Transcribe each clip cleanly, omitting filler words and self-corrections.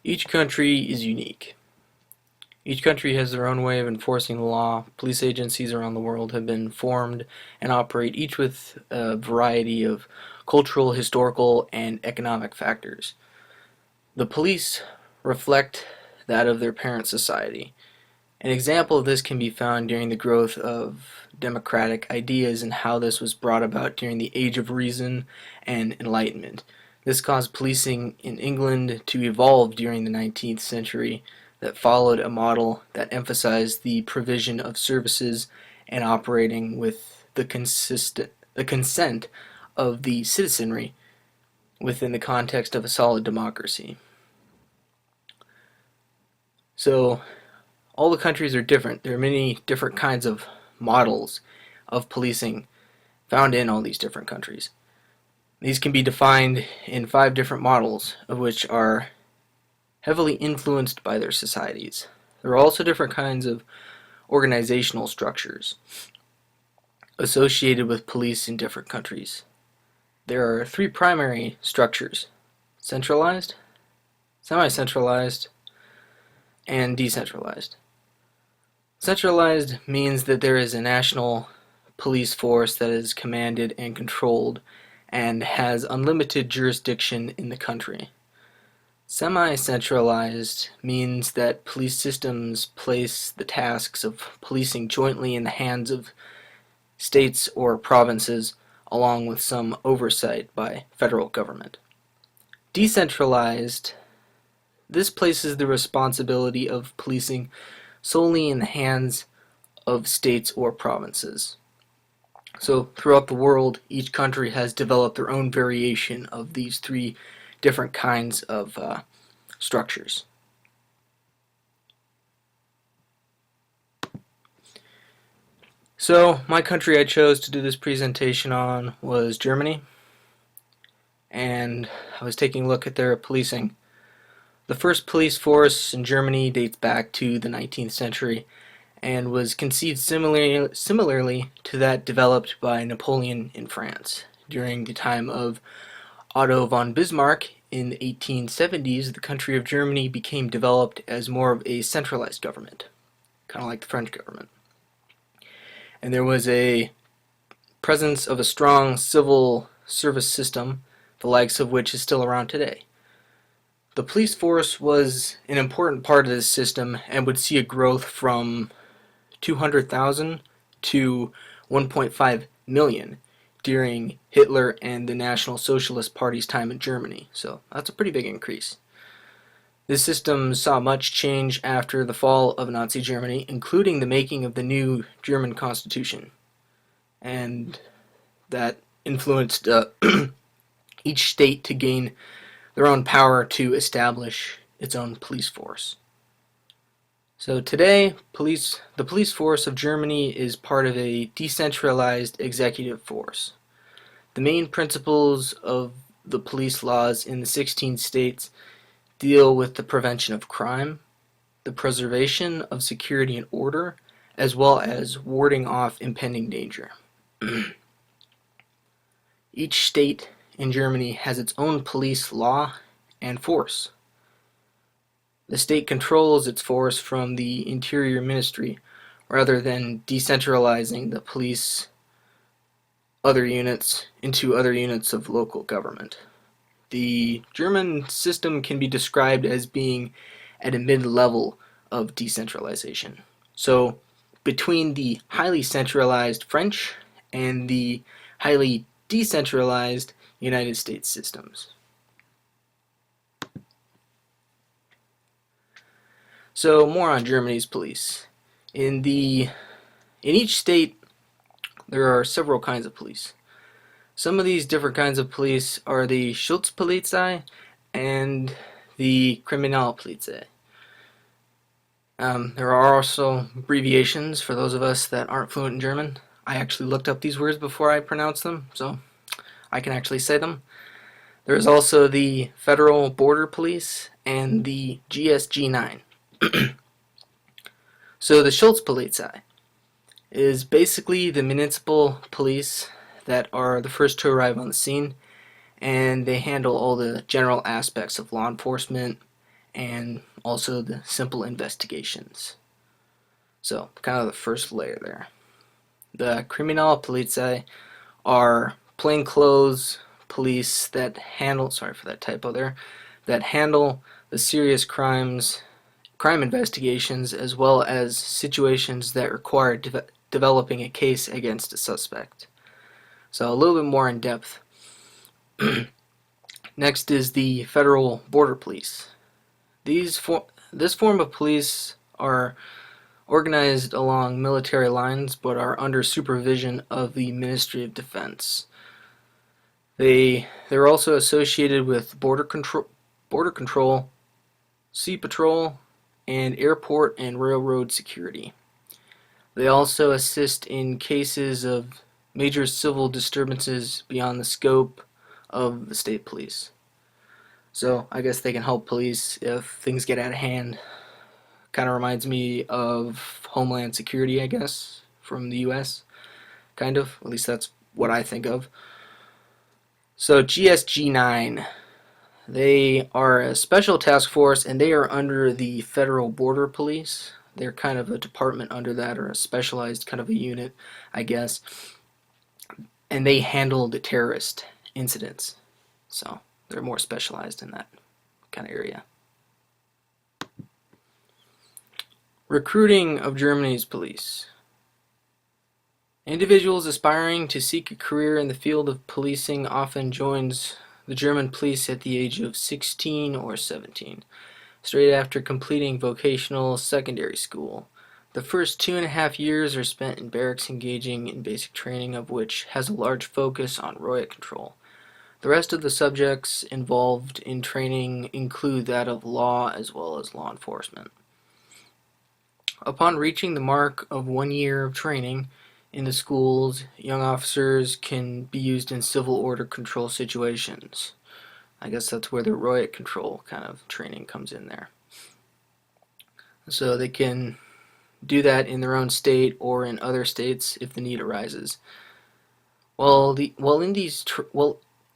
Each country is unique. Each country has their own way of enforcing the law. Police agencies around the world have been formed and operate each with a variety of cultural, historical, and economic factors. The police reflect that of their parent society. An example of this can be found during the growth of democratic ideas and how this was brought about during the Age of Reason and Enlightenment. This caused policing in England to evolve during the 19th century that followed a model that emphasized the provision of services and operating with the consent of the citizenry within the context of a solid democracy. So, all the countries are different. There are many different kinds of models of policing found in all these different countries. These can be defined in 5 different models, of which are heavily influenced by their societies. There are also different kinds of organizational structures associated with police in different countries. There are 3 primary structures: centralized, semi-centralized, and decentralized. Centralized means that there is a national police force that is commanded and controlled and has unlimited jurisdiction in the country. Semi-centralized means that police systems place the tasks of policing jointly in the hands of states or provinces, along with some oversight by federal government. Decentralized, this places the responsibility of policing solely in the hands of states or provinces. So throughout the world, each country has developed their own variation of these 3 different kinds of structures. So my country I chose to do this presentation on was Germany, and I was taking a look at their policing. The first police force in Germany dates back to the 19th century and was conceived similarly to that developed by Napoleon in France. During the time of Otto von Bismarck in the 1870s, the country of Germany became developed as more of a centralized government, kind of like the French government. And there was a presence of a strong civil service system, the likes of which is still around today. The police force was an important part of this system and would see a growth from 200,000 to 1.5 million during Hitler and the National Socialist Party's time in Germany. So that's a pretty big increase. This system saw much change after the fall of Nazi Germany, including the making of the new German Constitution. And that influenced each state to gain their own power to establish its own police force. So today, the police force of Germany is part of a decentralized executive force. The main principles of the police laws in the 16 states deal with the prevention of crime, the preservation of security and order, as well as warding off impending danger. Each state in Germany has its own police law and force. The state controls its force from the Interior Ministry, rather than decentralizing the police other units into other units of local government. The German system can be described as being at a mid-level of decentralization. So between the highly centralized French and the highly decentralized United States systems. So more on Germany's police. In each state, there are several kinds of police. Some of these different kinds of police are the Schutzpolizei and the Kriminalpolizei. There are also abbreviations for those of us that aren't fluent in German. I actually looked up these words before I pronounced them, so I can actually say them. There is also the Federal Border Police and the GSG-9. So the Schutzpolizei is basically the municipal police that are the first to arrive on the scene, and they handle all the general aspects of law enforcement and also the simple investigations. So, kind of the first layer there. The Criminology are plainclothes police that handle, sorry for that typo there, that handle the serious crime investigations, as well as situations that require developing a case against a suspect. So a little bit more in depth. Next is the Federal Border Police. This form of police are organized along military lines but are under supervision of the Ministry of Defense. They're also associated with border control, sea patrol, and airport and railroad security. They also assist in cases of major civil disturbances beyond the scope of the state police. So I guess they can help police if things get out of hand. Kind of reminds me of Homeland Security, I guess, from the US. Kind of. At least that's what I think of. So GSG-9. They are a special task force, and they are under the Federal Border Police. They're kind of a department under that, or a specialized kind of a unit, I guess. And they handle the terrorist incidents. So they're more specialized in that kind of area. Recruiting of Germany's police. Individuals aspiring to seek a career in the field of policing often joins the German police at the age of 16 or 17, straight after completing vocational secondary school. The first 2.5 years are spent in barracks engaging in basic training, of which has a large focus on riot control. The rest of the subjects involved in training include that of law as well as law enforcement. Upon reaching the mark of 1 year of training in the schools, young officers can be used in civil order control situations. I guess that's where the riot control kind of training comes in there. So they can do that in their own state or in other states if the need arises.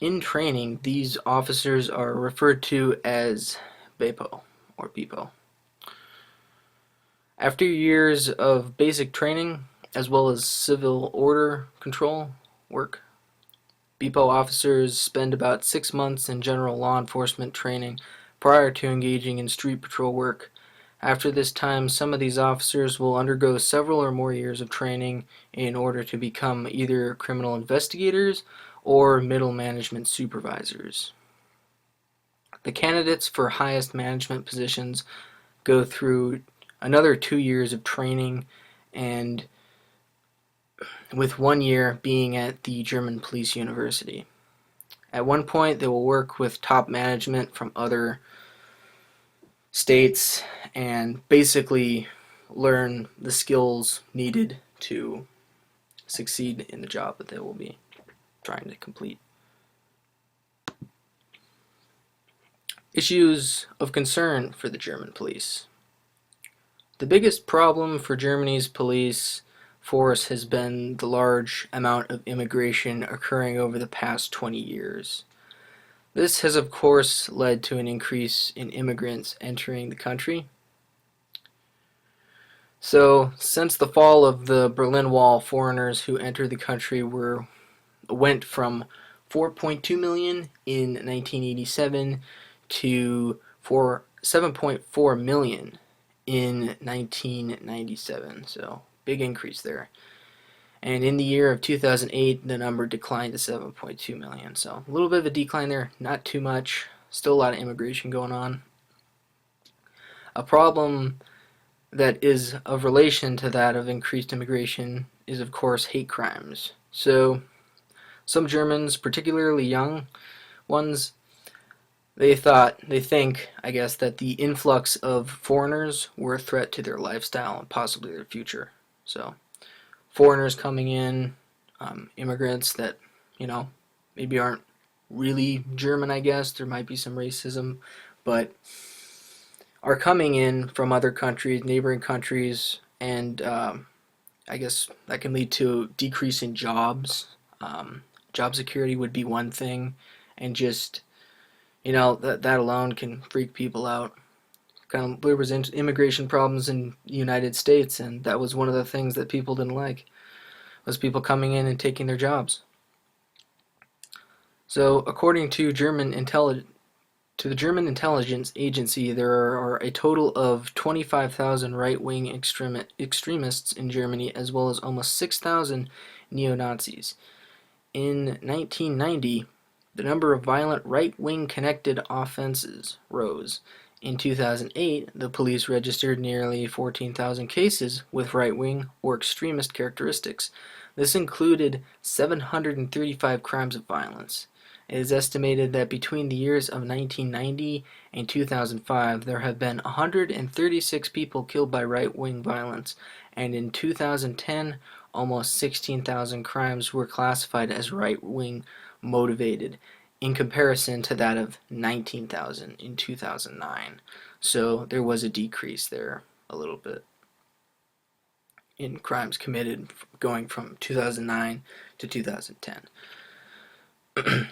In training, these officers are referred to as BEPO or BEPO. After years of basic training, as well as civil order control work, BEPO officers spend about 6 months in general law enforcement training prior to engaging in street patrol work. After this time, some of these officers will undergo several or more years of training in order to become either criminal investigators or middle management supervisors. The candidates for highest management positions go through another 2 years of training, and with 1 year being at the German Police University. At one point, they will work with top management from other states and basically learn the skills needed to succeed in the job that they will be trying to complete. Issues of concern for the German police. The biggest problem for Germany's police force has been the large amount of immigration occurring over the past 20 years. This has of course led to an increase in immigrants entering the country. So since the fall of the Berlin Wall, foreigners who entered the country went from 4.2 million in 1987 to 7.4 million in 1997. So big increase there. And in the year of 2008, the number declined to 7.2 million. So a little bit of a decline there, not too much. Still a lot of immigration going on. A problem that is of relation to that of increased immigration is, of course, hate crimes. So some Germans, particularly young ones, they think, I guess, that the influx of foreigners were a threat to their lifestyle and possibly their future. So foreigners coming in, immigrants that, maybe aren't really German, I guess. There might be some racism, but are coming in from other countries, neighboring countries, and I guess that can lead to decrease in jobs. Job security would be one thing, and just, that alone can freak people out. There was immigration problems in the United States, and that was one of the things that people didn't like, was people coming in and taking their jobs. So, according to the German intelligence agency, there are a total of 25,000 right-wing extremists in Germany, as well as almost 6,000 neo-Nazis. In 1990, the number of violent right-wing connected offenses rose. In 2008, the police registered nearly 14,000 cases with right-wing or extremist characteristics. This included 735 crimes of violence. It is estimated that between the years of 1990 and 2005, there have been 136 people killed by right-wing violence, and in 2010, almost 16,000 crimes were classified as right-wing motivated, in comparison to that of 19,000 in 2009. So there was a decrease there a little bit in crimes committed going from 2009 to 2010.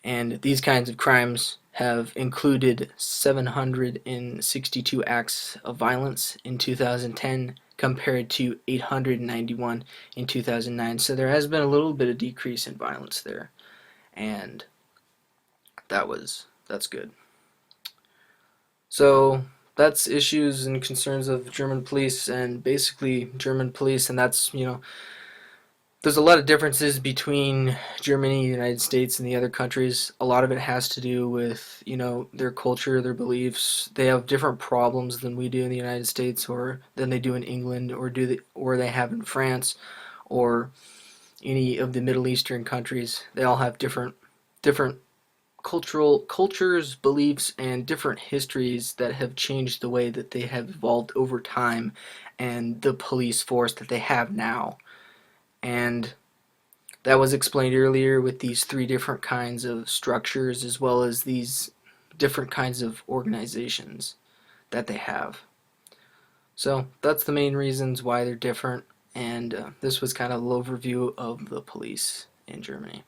And these kinds of crimes have included 762 acts of violence in 2010 compared to 891 in 2009. So there has been a little bit of decrease in violence there, and that's good. So that's issues and concerns of German police, and basically German police, and that's, there's a lot of differences between Germany, the United States, and the other countries. A lot of it has to do with, their culture, their beliefs. They have different problems than we do in the United States, or than they do in England, or they have in France, or any of the Middle Eastern countries. They all have different cultures, beliefs, and different histories that have changed the way that they have evolved over time, and the police force that they have now. And that was explained earlier with these three different kinds of structures, as well as these different kinds of organizations that they have. So that's the main reasons why they're different, and this was kind of an overview of the police in Germany.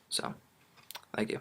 So, thank you.